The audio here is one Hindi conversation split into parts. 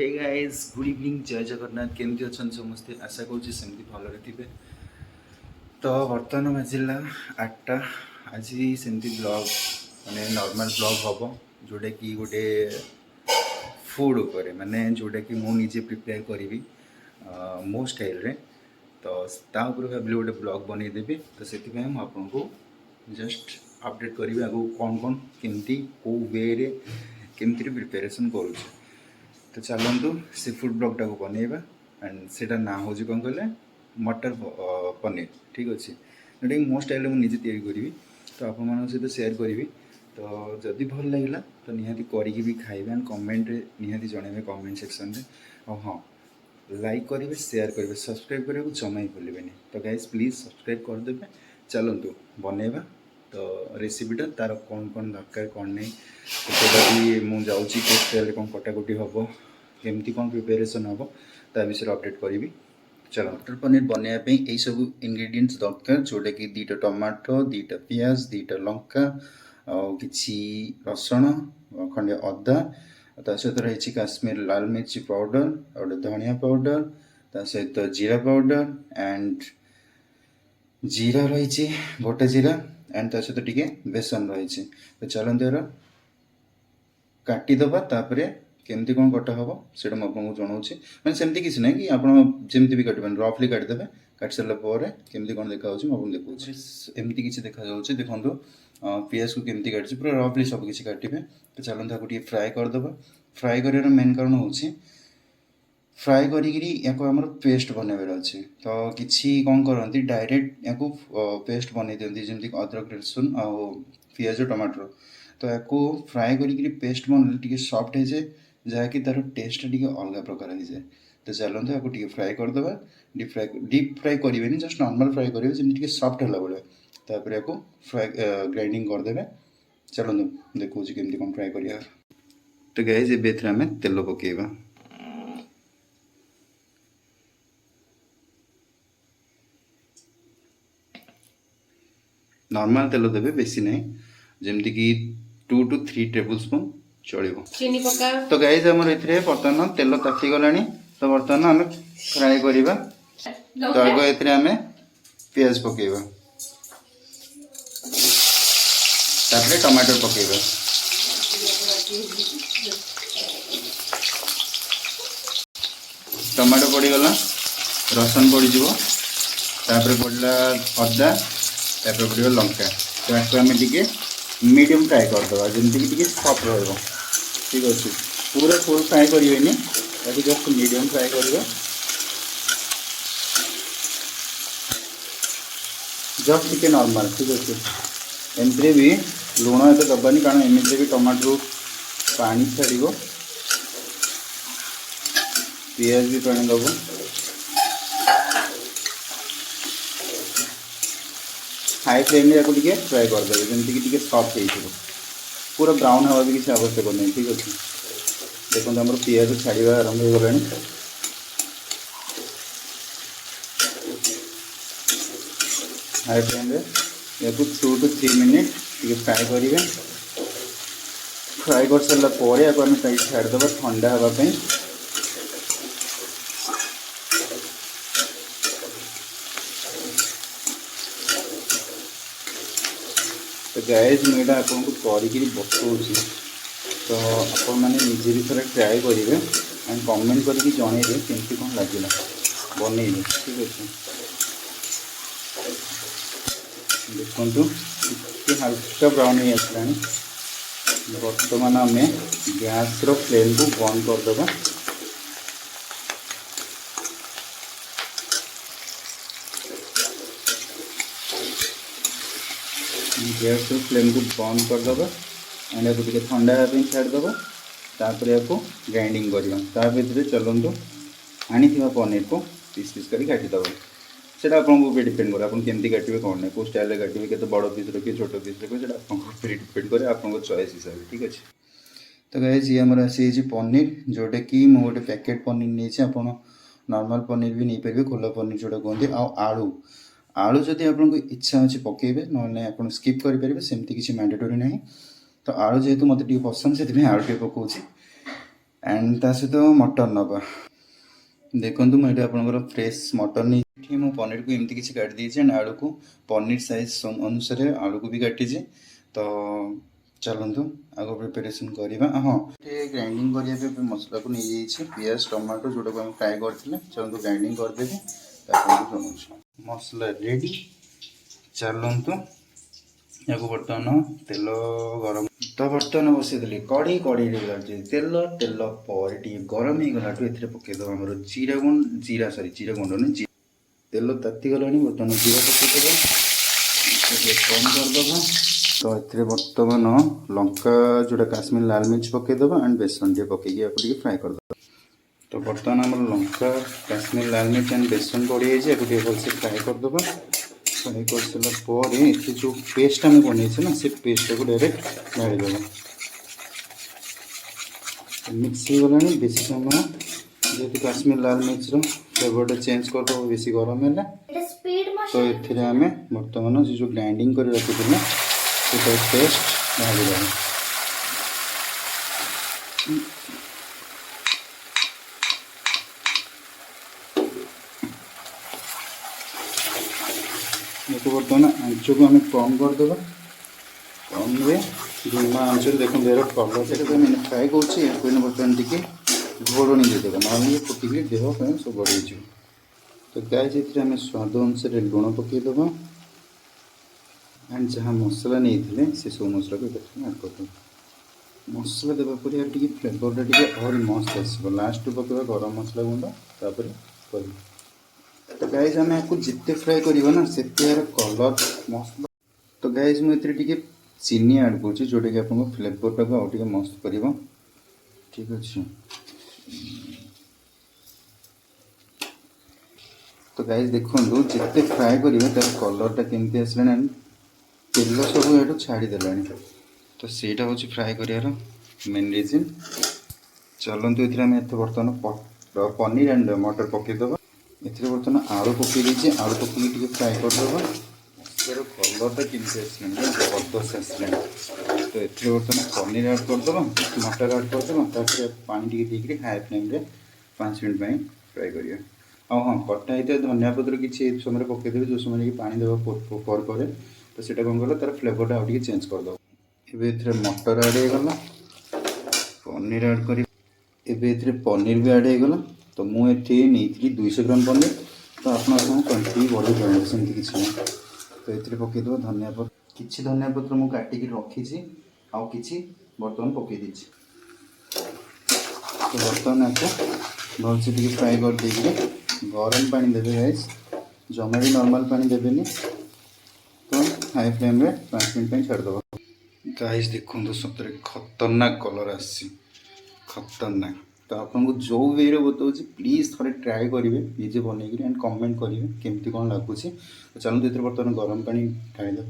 हे गाइस गुड इवनिंग जय जगन्नाथ केमती अच्छा समस्ते आशा करूँ सेमती भलरे थे। तो बर्तमान बाजिला 8टा आज सेमती ब्लॉग माने नॉर्मल ब्लॉग हम जोटा कि गोटे फूड उपरे माने जोटा कि मुझे प्रिपेयर करी मो स्टाइल रे तो भाविली गोटे ब्लॉग बनईदेवी तो से आपको जस्ट अपडेट करी आगे कौन कौन केमती कौ वे केमती प्रिपेरेसन करुचे। तो चलतु सी फूड ब्लॉगटा को बनइबा एंड सेटा ना हूँ कौन कहले मटर पनीर ठीक अच्छे जोटा कि मो स्टाइल मुझे तैयारी तो आप सहित सेयार करी। तो जदि भल लगे तो निहाती करी भी खाइबे एंड कमेंट निहाती जनइबे कमेंट सेक्शन रे और हाँ लाइक करेंगे शेयर करेंगे सब्सक्राइब करने को जमा ही भूलें। तो गाइज प्लीज सब्सक्राइब करदे। चलतु बनइबा तो रेसिपीटा तार कौन कौन दरकार कौन नहीं तो भी मुझे स्टाइल कौन कटाकटी हम केमती कौन प्रिपेरेसन हम ता विषय अपडेट करी। चलो मटर पनीर बनवाई यही सब इंग्रेडिएंट्स दरकार जोटा कि 2टा टमाटो 2टा पियाज 2टा लंका कि रसुण खंडे अदा ता सहित रही काश्मीर लाल मिर्ची पाउडर और धनिया पाउडर ता सहित जीरा पाउडर एंड जीरा रही गोटा जीरा एंड ता सहित टिके बेसन रही। तो चलते यार काटिदबा तापर केमती कौन कटा हम से आपको जनाऊँ मैंने सेमती किसी ना कि आपमती भी काटे रफली काटिदेवे काट सारापर केमती कौन देखा मुझे देखा एमती किसी देखा देखो पियाज को केमती काटी पूरा रफली सबकि काटे। तो चलते आपको फ्राए करदे फ्राए कर मेन कारण हूँ फ्राए करीम पेस्ट बनइबार अच्छे तो किसी कौन करती डायरेक्ट या पेस्ट बनई दिखती जमीक अदरक रसुन आ पियाज टमाटर तो या फ्राए करी पेस्ट बनले टी सफ्ट हो जाए जहाँकि तार टेस्ट टी अलग प्रकार हो जाए। तो चलते आपको फ्राए करदे डीप फ्राए करेंगे जस्ट नॉर्मल फ्राए करेंगे जमी सफ्ट है भाई तापर या फ्राए ग्राइंडिंग करदे। चलते देखो केमती कौन फ्राए कर। तो गाइस ये आम तेल पकेबा नॉर्मल तेल देवे बेसी नहीं जमती कि 2 to 3 टेबल स्पून चलो। तो गाइज आमर ए बर्तमान तेल ताती गला तो बर्तमान आम फ्राए करवा। तो आगे आम पियाज पकेबा तापर टमाटर पकेबा टमाटो पड़गला रसुन पड़ज तापर पड़ा अदा तापर पड़े लंका तो आपको आम टे मीडियम फ्राए करदे जमीक टे सफ्ट रहा ठीक अच्छे पूरा फुल फ्राए करें जस्ट मीडियम फ्राए करवा जस्ट टे नॉर्मल ठीक अच्छे एमती भी लुण एत दबानी कारण एमती भी टमाटर पानी छाड़ पियाज भी पानी दब हाई फ्लेम में टे फ्राए करदे जमीक टे सफ्ट हो पूरा ब्राउन हवा भी किसी आवश्यक नहीं ठीक अच्छे। देखो आम पियाज छाड़ा आरंभ हो गला हाई फ्लेम या 2 to 3 मिनट टे फ्राए करेंगे फ्राए कर सारापर या आम छाड़दे ठंडा हाँपाई। तो गाइज मुझे आपको करी बताऊँगी तो आपण मैंने निजे भी थोड़ा ट्राए करेंगे एंड कमेंट करके जनइबे केमती कौन लगे बनइबे ठीक अच्छे। देखो हल्का ब्राउन हो आसला बर्तमान आम गैस फ्लेम को बंद करदे। गैस फ्लेम को बंद करदे एंड या टे ठंडा हाँपाई छाड़दे तापर या ग्राइंडिंग करवा भर चलतु आनी पनीर को पीस पीस कर काटिदे से आपको डिपेंड करे आपन केमती काटे कौन ना कौ स्टाइल काटे के बड़ पीस रखिए छोट पीस रखिए आपको डिपेंड करे आप चॉइस हिसाब से ठीक अच्छे। तो गाइज ये आमर आसी पनीर जोटा कि मुझे गोटे पैकेट पनीर नहीं आप नॉर्मल पनीर भी नहीं पारे खोला पनीर जोटा कहते आलू आलू जदि आपको इच्छा अच्छे पकेबे ना आप स्किप करेंगे सेमती किसी मैंडेटरी ना। तो आलू जेहेतु मत पसंद से आलू टे पकाऊँ एंड ता सहित मटर नवा देखो मुझे आपंकर फ्रेश मटर नहीं मु पनीर को एमती किसी काट देती एंड आलू को पनीर साइज अनुसार आलू को भी काटी तो चलतु आग प्रिपेरेसन करवा हाँ ये ग्राइंडिंग करने मसला को नहीं जाइए पियाज टमाटो जोटा को फ्राए करते चलतु ग्राइंडिंग करदेवी शुणु मसला रेडी चलतु या बर्तमान तेल गरम तो बर्तमान बसईदे कड़ी कड़ी तेल तेल पर गरम हो गला पकईद आम जीरा सरी जीरा गुंड नहीं तेल ताती गला बर्तमान जीरा पकईद कम करदे तो ये बर्तमान लंका जोटा काश्मीर लाल मिर्च पकईद एंड बेसन टे पकईकि फ्राए करदे तो बर्तमान आम लंका काश्मीर लाल मिर्च एंड बेसन पड़ी जाए भलसे फ्राए करदे फ्राए कर सारापर ये जो पेस्ट आम बन ना से पेस्ट को डायरेक्ट ढालीद मिक्स हो गला बेसी समय जेहतु काश्मीर लाल मिर्च फ्लेवर चेंज करदे बेसी गरम है तो ये आम बर्तमान जो ग्राइंडिंग कर रखी पेस्ट ढाली देखो बर्तमान आंच को आम कम करदे कम हुए धीमा आंच देखो देर कलर से फ्राए कर बर्तमान टी घोड़नी देदेगा ना फुटिक देह सब बढ़ तो गाइस ये आम स्वाद अनुसार लुण पकईदे एंड जहाँ मसला नहीं से सब मसला को ऐड कर मसला देवापर यार फ्लेवरटा और मस्त आसो लास्ट पकड़ा गरम मसला गुंड तापर तो गाइज आम आपको जिते फ्राए करवा ना से यार कलर मसला तो गाइज मुझे चीनी ऐड कर जोटा कि आप फ्लेवरटा को आउटे मस्त कर ठीक अच्छे तो गाइज देखो जिते फ्राए करेंगे तार कलरटा केमती आसला तेल सब ये छाड़देला तो सहीटा हूँ फ्राए कर मेन रिजन चलतु ये बर्तमान पनीर एंड मटर पकईदे ये बर्तमान आलू पकई दीजिए आलू पकई फ्राए करदे मसलार कलरटा केमती आसला जबरदस्त आसला तो ये बर्तमान पनीर ऐड करदे मटर ऐड करदे पानी टे हाई फ्लेम 5 मिनट फ्राए करिए हाँ कटा होता है धनिया पत्र किसी समय पकईदेवे जो समय कि पानी देवा पर तो सीटा कौन कला तार फ्लेवरटा आउटे चेंज करदे ए मटर ऐड होगा पनीर ऐड कर पनीर भी ऐड होगा तो मुझे नहीं 200 ग्राम पनीर तो आप क्वांटिटी बढ़ी पाए सेमती किसी ना तो ये पकईदेव धनिया पत्र किसी धनिया पत्र मुझे काटिक रखी आउ कि बर्तमान पकई देती तो बर्तमान आपको भलसे टी फ्राए कर दे गरम पानी देवे गाइस जमा भी नॉर्मल पानी देवेनि तो हाई फ्लेम रे 5 मिनट छाड़देव गाइस देखो सतरे खतरनाक कलर आसी खतरनाक तो आपको जो वे बताऊँ प्लीज थे ट्राए करेंगे निजे बनईक एंड कमेंट करेंगे केमती कौन लगुच तो चलते ये बर्तमान गरम पानी ढाईदेव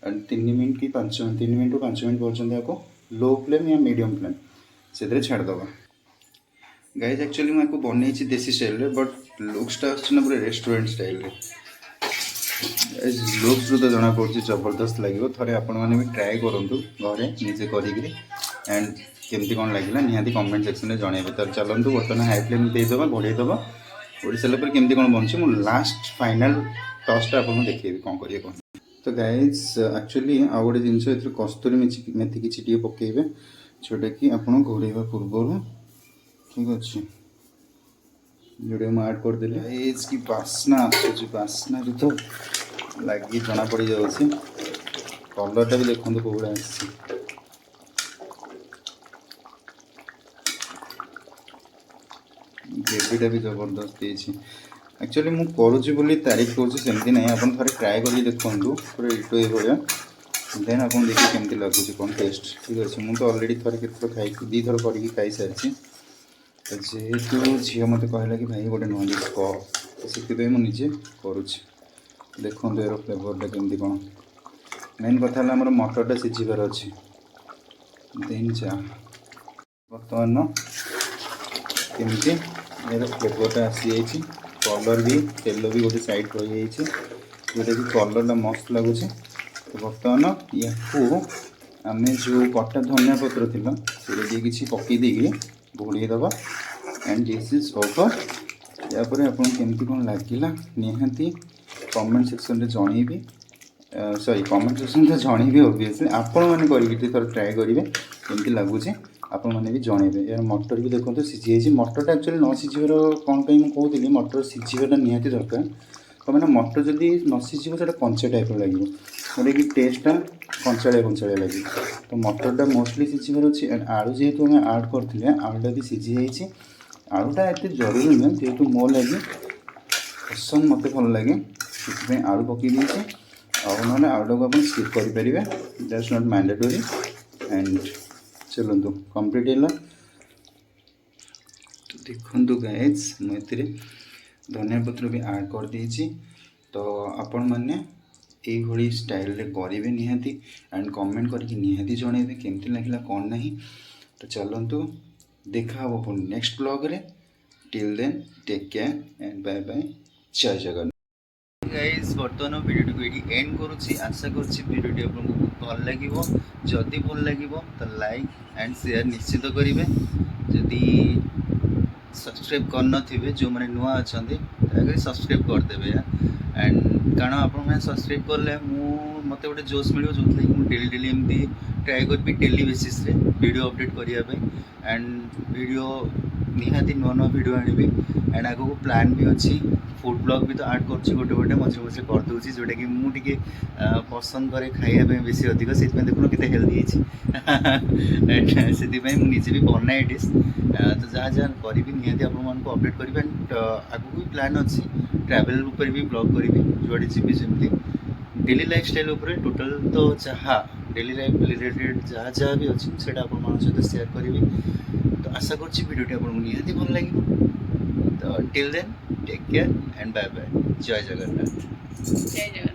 एंड 3 मिनट कि 5 3 मिनट 5 मिनट पर्यटन आपको लो फ्लेम या मीडियम फ्लेम से छाड़देव गाइज एक्चुअली मुझे बनई देसी स्टाइल बट लुक्सटा आना पूरा रेस्टोरेंट स्टाइल लुक्स तो जना पड़ी जबरदस्त लगे थे आपण मैंने भी ट्राए करूँ घरे निजे करी एंड केमती कौन लगे निहाती कमेंट सेक्शन में जनइबे तो चलतु बर्तमान हाई फ्लेम देदेव घोड़ेदेव घोड़ी सारापर केमती कौन बनूँ मुझे लास्ट फाइनाल टचटा आपको देखिए कौन करेंगे कौन तो गाइज एक्चुअली आउ गोटे जिनस कस्तूरी मेथी किसी पकईबे जोटा कि आप घोड़ेवा पूर्व ठीक अच्छे जोड़े मुझे ऐड करदेली इसकी बास्ना आसना भी तो लगी जना पड़ जाऊँगी कलरटा भी देखो कौड़ा आस ग्रेवीटा भी जबरदस्त एक्चुअली मुझे करुँची बोली तारीफ करुँगी ना आप थे ट्राए कर देखूँ पूरा इटो ये देन आप देखिए केमती लगुच कौन टेस्ट ठीक अच्छे मुझे तो अलरेडी थे केत खाई 2 थर कर खाई सारी जेहेतु झील मत कहला कि भाई गोटे नुआ डिश कर से मुझे करुँच देखो यार फ्लेवरटा केमती कौन मेन कथा आम मटरटा सीझार अच्छे देन जा बर्तमान केमती यार फ्लेवरटा आसी जाइए कलर भी तेल भी गोटे साइड रही जोटा कि कलरटा मस्त लगुच तो बर्तमान या आम जो कटा धनिया पत्र थी से किसी पकई देगी घोड़े दबा एंड दिस इज ओवर। यापर आप केमती कौन लगिला निहाती कमेंट सेक्शन रे जनइबी, सॉरी कमेंट सेक्शन तो जनइबी ऑब्वियसली आपण मैंने करके थोड़ा ट्राए करेंगे केमती लगुच आपण मैंने भी जनइबे। यार मटर भी देखो तो सीझी जाइए, मटरटा एक्चुअली न सीझिबार कौन कहीं मुझे कहूली मटर सीझीबाटा निहाती दरकार तो मैंने मटर जदि न सीझिब से कंचा टाइप लगे जोटा कि टेस्टा कंचाड़िया कंचाड़िया लगे तो मटरटा मोस्टली सीझिबार अच्छे। एंड आलू जेहेतु आम आड करते आलूटा भी सीझी जाइए, आलूटा एत जरूरी नुहे जेहेतु मो लगे पसंद मत भल लगे से आलू पकई देती ना आलूटा को आप स्किप करेंगे, दैट्स नॉट मैंडेटरी। एंड चलतु कंप्लीट है तो देखु गाइज मुझे धनिया पत्र भी ऐड कर देछि तो आपण मैंने यही स्टाइल रे करेंगे निहाती एंड कमेंट करके निहाती जनइबे केमती लगिला कौन नहीं। तो चलतु देखा हम नेक्स्ट ब्लॉग रे, till then take care and bye bye, जय जगन्नाथ। गाइज बर्तमान वीडियो को ये एंड करुच्ची, आशा करुच्ची वीडियो आपको बहुत भल लगे, जदि भल लगे तो लाइक एंड शेयर निश्चित करेंगे, जदि सब्सक्राइब कर जो मैंने नुआ अच्छा दयाक सब्सक्राइब करदे यार। एंड कारण आप सब्सक्राइब कले मत गोटे जोश मिले जो कि मुझे डेली डेली एमती ट्राए करी डेली बेसिस रे वीडियो अपडेट करने एंड वीडियो निहाती नुआ नुआ वीडियो आनी। एंड आगे को प्लान भी अच्छी फूड ब्लॉग भी तो ऐड कर गोटे गोटे मझे मझे करदे जोटा कि मुझे पसंद करे खाइबा बेसी अधिक से देखुन के हेल्दी से मुझे भी बनाए डिश तो जहाँ जहाँ करी निहाती आपको अपडेट करी। एंड आगू भी प्लान अच्छी ट्रैवल ऊपर भी ब्लॉग करी जुआड़े जी जमी डेली लाइफ स्टाइल टोटल तो जहाँ डेली लाइफ रिलेटेड जहाँ जहाँ भी अच्छी से सहित शेयर करी। तो आशा करुँच वीडियो आपको निहाती भल लगे। तो till then take care and bye bye, जय जगन्नाथ। जय जगन्नाथ।